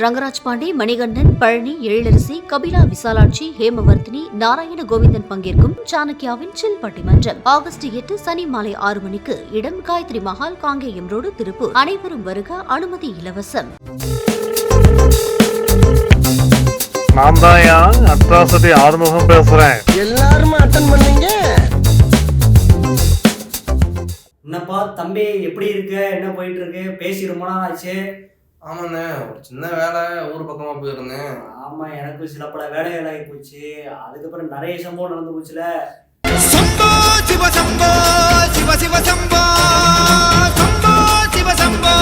ரங்கராஜ் பாண்டே, மணிகண்டன், பழனி, எழிலரசி, கபிலா விசாலாட்சி, ஹேமவர்த்தினி, நாராயண கோவிந்தன் பங்கேற்கும் சாணக்கியாவின் சில் பட்டிமன்றம் ஆகஸ்ட் 8 சனி மாலை 6 மணிக்கு. இடம் காயத்ரி மஹால், காங்கேயம் ரோடு, திருப்பூர். அனைவரும் வருக. அனுமதி இலவசம். நான் தான் அட்ராசிட்டி ஆறுமுகம் பேசுறேன். எல்லாரும் அட்டன் பண்ணீங்க. என்னப்பா தம்பி, எப்படி இருக்க? என்ன போயிட்டு இருக்கு? பேசி ரொம்ப நாள் ஆச்சு. ஆமாண்ணே, ஒரு சின்ன வேலை ஊர் பக்கமா போயிருந்தேன். ஆமா, எனக்கு சில பல வேலைகள் ஆகி போச்சு. அதுக்கப்புறம் நிறைய சம்பவம் நடந்து போச்சுல. சம்போ சிவ சம்போ, சிவ சிவ சம்போ, சம்போ சிவ சம்போ.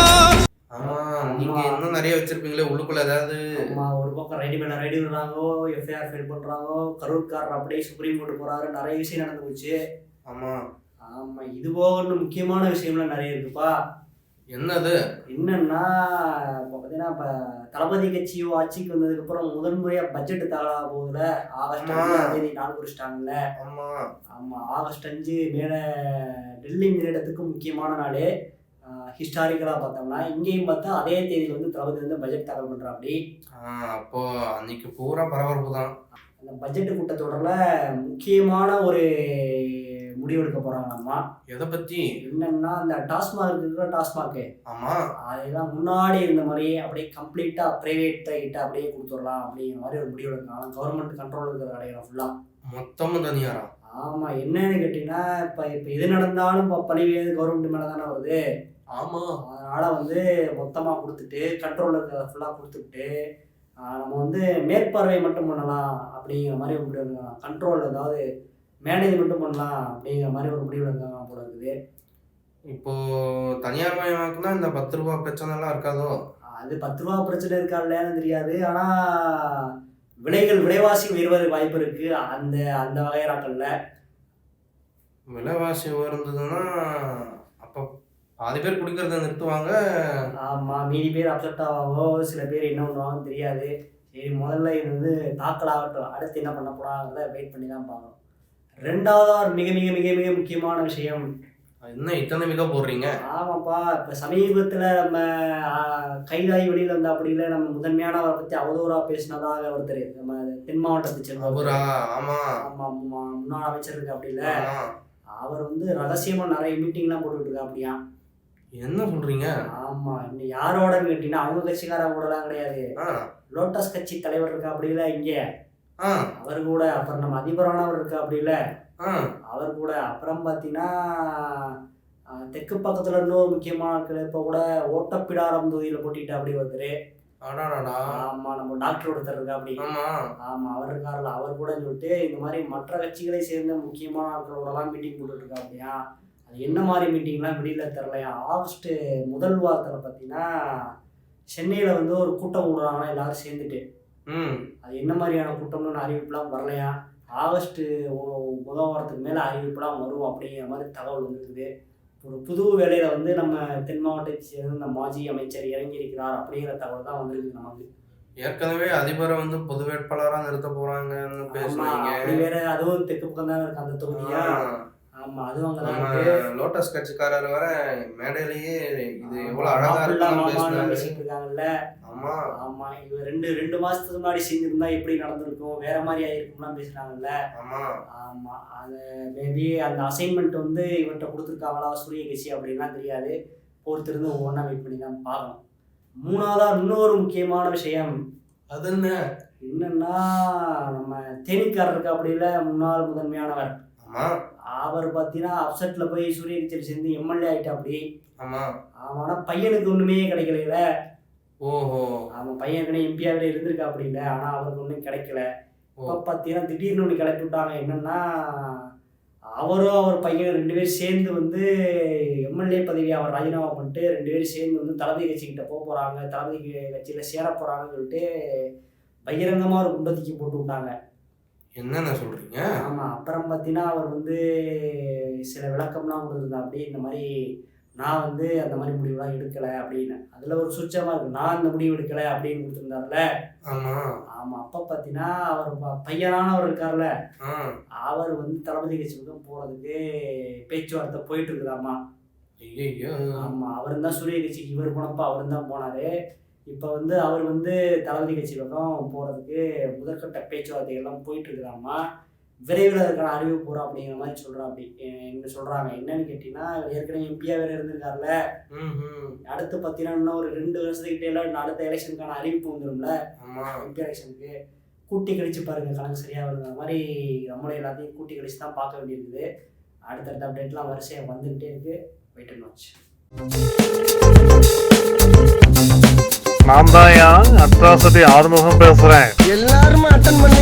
ஆமா, நீங்க இன்னும் நிறைய வச்சிருப்பீங்களே உள்ளுக்குள்ள ஏதாவது? ஆமா, ஒரு பக்கம் ரைடு மேல ரைடு விடுறாங்கோ, எஃப்ஐஆர் ஃபைல் பண்றாங்கோ, கரூர்காரர் அப்படியே சுப்ரீம் கோர்ட் போறாரு, நிறைய விஷயம் நடந்து போச்சு. ஆமா ஆமா, இது போக இன்னும் முக்கியமான விஷயம்லாம் நிறைய இருக்குப்பா. என்னது? என்னன்னா, இப்போ பார்த்தீங்கன்னா, இப்போ தளபதி கட்சியோ ஆட்சிக்கு வந்ததுக்கு அப்புறம் முதன்முறையா பட்ஜெட் தகவலாக போகுதுல. ஆகஸ்ட் 5 நாள் குறிச்சிட்டாங்கல்ல. ஆமா ஆமா, ஆகஸ்ட் 5 மேல டெல்லி மேலிடத்துக்கு முக்கியமான நாள். ஹிஸ்டாரிக்கலாக பார்த்தோம்னா இங்கேயும் பார்த்தா அதே தேதியில் வந்து தளபதி வந்து பட்ஜெட் தகவல் பண்ணுறா. அப்படி அப்போ அன்னைக்கு பூரா பரபரப்பு தான். அந்த பட்ஜெட் கூட்டத்தொடரில் முக்கியமான ஒரு முடிவெடுக்க போறாங்களாமா. எதை பத்தி? என்னன்னா, அந்த டாஸ்மாக் இருக்கிற டாஸ்மாக், ஆமா, அதெல்லாம் முன்னாடி இருந்த மாதிரி அப்படியே கம்ப்ளீட்டா பிரைவேட் கிட்ட அப்படியே கொடுத்துடலாம் அப்படிங்கிற மாதிரி ஒரு முடிவு எடுக்கலாம். கவர்மெண்ட் கண்ட்ரோல் இருக்கிற கடைகளை ஃபுல்லா மொத்தமும் தனியாரா? ஆமா, என்னன்னு கேட்டீங்கன்னா, இப்ப எது நடந்தாலும் பழிவேது கவர்மெண்ட் மேல தானே வருது. ஆமா, அதனால வந்து மொத்தமா கொடுத்துட்டு கண்ட்ரோல் இருக்கிறத ஃபுல்லா கொடுத்துட்டு நம்ம வந்து மேற்பார்வை மட்டும் பண்ணலாம் அப்படிங்கிற மாதிரி ஒரு முடிவு எடுக்கலாம். கண்ட்ரோல், அதாவது மேனேஜ் மட்டும் பண்ணலாம் அப்படிங்கிற மாதிரி ஒரு முடிவு எடுக்காங்க போல இருக்குது. இப்போ தனியார் மயமாக்குனா இந்த 10 ரூபா பிரச்சனை எல்லாம் இருக்காதோ? அது 10 ரூபா பிரச்சனை இருக்கா இல்லையான்னு தெரியாது. ஆனா விலைவாசி உயர்வதற்கு வாய்ப்பு இருக்கு அந்த அந்த வகைராக்கள்ல. விலைவாசி உயர்ந்ததுன்னா அப்போ பாதி பேர் குடிக்கிறத நிறுத்துவாங்க. ஆமா, மீதி பேர் அப்செட் ஆவாங்கோ, சில பேர் என்ன பண்ணுவாங்கன்னு தெரியாது. சரி, முதல்ல இது வந்து தாக்கல் ஆகட்டும், அடுத்து என்ன பண்ண போறாங்கிறத வெயிட் பண்ணி தான் பார்க்கணும். ரெண்டாவதா ஒரு மிக மிக மிக மிக முக்கியமான விஷயம். என்ன இத்தனை மிக போடுறீங்க? ஆமாப்பா, இப்போ சமீபத்தில் நம்ம கைதாகி வெளியில் வந்தா அப்படி இல்லை, நம்ம முதன்மையானவரை பற்றி அவதூறாக பேசினதாக ஒருத்தர், நம்ம தென் மாவட்டத்தை சேர்ந்தவர். ஆமா ஆமா, முன்னாள் அமைச்சர் இருக்கு அப்படி இல்லை. அவர் வந்து ரகசியமாக நிறைய மீட்டிங்லாம் போட்டுக்கிட்டு இருக்கா அப்படியா. என்ன சொல்றீங்க? ஆமா, இன்னும் யாரோடன்னு கேட்டீங்கன்னா அவங்க கட்சிக்காரங்க கூடலாம் கிடையாது. லோட்டஸ் கட்சி தலைவர் இருக்கா அப்படி இல்லை இங்கே, அவர் கூட. அப்புறம் நம்ம அதிபரானவர் இருக்கா அப்படி இல்லை, அவர் கூட. அப்புறம் பார்த்தீங்கன்னா தெற்கு பக்கத்துல இன்னொரு முக்கியமான ஆட்கள் இப்போ கூட ஓட்டப்பிடாரம் தொகுதியில் போட்டிட்டு அப்படி ஒருத்தர். ஆமா, நம்ம டாக்டர் ஒருத்தர் இருக்கா அப்படி. ஆமா, அவர் இருக்காருல்ல, அவர் கூட சொல்லிட்டு இந்த மாதிரி மற்ற கட்சிகளை சேர்ந்த முக்கியமான ஆட்களோடலாம் மீட்டிங் போட்டுட்டு இருக்கா அப்படியா. அது என்ன மாதிரி மீட்டிங்லாம் வெளியில தரலையா. ஆகஸ்ட் முதல் வாரத்தில் பார்த்தீங்கன்னா சென்னையில் வந்து ஒரு கூட்டம் விடுறாங்கன்னா எல்லாரும் சேர்ந்துட்டு. அது என்ன மாதிரியான கூட்டம்னு அறிவிப்புலாம் வரலையா. ஆகஸ்ட் முதல் வாரத்துக்கு மேலே அறிவிப்புலாம் வரும் அப்படிங்கிற மாதிரி தகவல் வந்துருக்குது. ஒரு புது வேலையில் வந்து நம்ம தென் மாவட்டத்தை சேர்ந்த மாஜி அமைச்சர் இறங்கியிருக்கிறார் அப்படிங்கிற தகவல் தான் வந்துருக்கு நமக்கு. ஏற்கனவே அதிபரை வந்து பொது வேட்பாளராக நிறுத்த போறாங்கன்னு பேசுறாங்க. அப்படி வேற, அதுவும் தெற்கு பக்கம் தான் இருக்கு அந்த தொகுதியா. ஆமா, அதுவும் அங்கதான். லோட்டஸ் கட்சிக்காரர் வர மேடையிலேயே இது எவ்வளவு அழகா பேசிட்டு இருக்காங்கல்ல. ஆமா ஆமா, இவ ரெண்டு மாசத்துக்கு முன்னாடி செஞ்சிருந்தா எப்படி நடந்திருக்கும், வேற மாதிரி ஆயிருக்கும்லாம் பேசுறாங்கல்ல. ஆமா, அது மேபி அந்த அசைன்மெண்ட் வந்து இவர்கிட்ட கொடுத்துருக்காங்களா சூரிய கட்சி அப்படின்லாம் தெரியாது. பொறுத்திருந்து ஒவ்வொன்றா வெயிட் பண்ணி தான் பார்க்கணும். மூணாவதா இன்னொரு முக்கியமான விஷயம். அது என்னன்னா, நம்ம தேனிக்காரர் இருக்கா அப்படி இல்லை, முன்னாள் முதன்மையானவர். அவர் பார்த்தீங்கன்னா அப்செட்ல போய் சூரிய கட்சியில் சேர்ந்து எம்எல்ஏ ஆயிட்டா அப்படி. ஆனா பையனுக்கு ஒண்ணுமே கிடைக்கல. ஓஹோ. அவன் பையன் எம்பியாவே இருந்திருக்கா அப்படி இல்லை, ஆனா அவருக்கு ஒன்றும் கிடைக்கல. இப்போ பார்த்தீங்கன்னா திடீர்னு ஒன்று கிளப்பி விட்டாங்க. என்னன்னா, அவரும் அவர் பையன் 2 பேரும் சேர்ந்து வந்து எம்எல்ஏ பதவியை அவர் ராஜினாமா பண்ணிட்டு 2 பேரும் சேர்ந்து வந்து தளபதி கட்சிக்கிட்ட போக போறாங்க, தளபதி கட்சியில சேர போறாங்கன்னு சொல்லிட்டு பகிரங்கமா ஒரு குண்டத்துக்கு போட்டு விட்டாங்க. என்னென்ன சொல்றீங்க? ஆமா, அப்புறம் பார்த்தீங்கன்னா அவர் வந்து சில விளக்கம்லாம் கொடுத்துருந்தா அப்படி. இந்த மாதிரி நான் வந்து அந்த மாதிரி முடிவுலாம் எடுக்கலை அப்படின்னு. அதில் ஒரு சுச்சமாக இருக்கு, நான் அந்த முடிவு எடுக்கலை அப்படின்னு கொடுத்துருந்தாருல. ஆமாம், அப்போ பார்த்தீங்கன்னா அவர் பையனானவர் இருக்கார்ல, அவர் வந்து தளபதி கட்சிக்கு போகிறதுக்கு பேச்சுவார்த்தை போயிட்டு இருக்குதாம்மா. ஐயோ. ஆமாம், அவர் தான் சூரிய கட்சிக்கு இவர் போனப்போ அவர் தான் போனார். இப்போ வந்து அவர் வந்து தளபதி கட்சி பக்கம் போகிறதுக்கு முதற்கட்ட பேச்சுவார்த்தைகள்லாம் போயிட்டு இருக்கிறாமா. விரைவில் அதுக்கான அறிவிப்பு போகிறோம் அப்படிங்கிற மாதிரி சொல்கிறான். அப்படி என்ன சொல்கிறாங்க என்னன்னு கேட்டிங்கன்னா, ஏற்கனவே எம்பியாக வேறு இருந்திருக்காருல்ல. அடுத்து பார்த்தீங்கன்னா இன்னும் ஒரு 2 வருஷத்துக்கிட்டே எல்லாம் அடுத்த எலெக்ஷனுக்கான அறிவிப்பு வந்துடும்ல. எம்பி எலெக்ஷனுக்கு கூட்டி கழிச்சு பாருங்க, கணக்கு சரியாக வருங்கிற மாதிரி நம்மளும் எல்லாத்தையும் கூட்டி கழிச்சு தான் பார்க்க வேண்டியிருக்குது. அடுத்தடுத்த அப்டேட்லாம் வரிசையாக வந்துக்கிட்டே இருக்கு. Wait and watch. நான் தான் அட்ராசிட்டி ஆறுமுகம் பேசுறேன். எல்லாரும் அட்டன் பண்ணி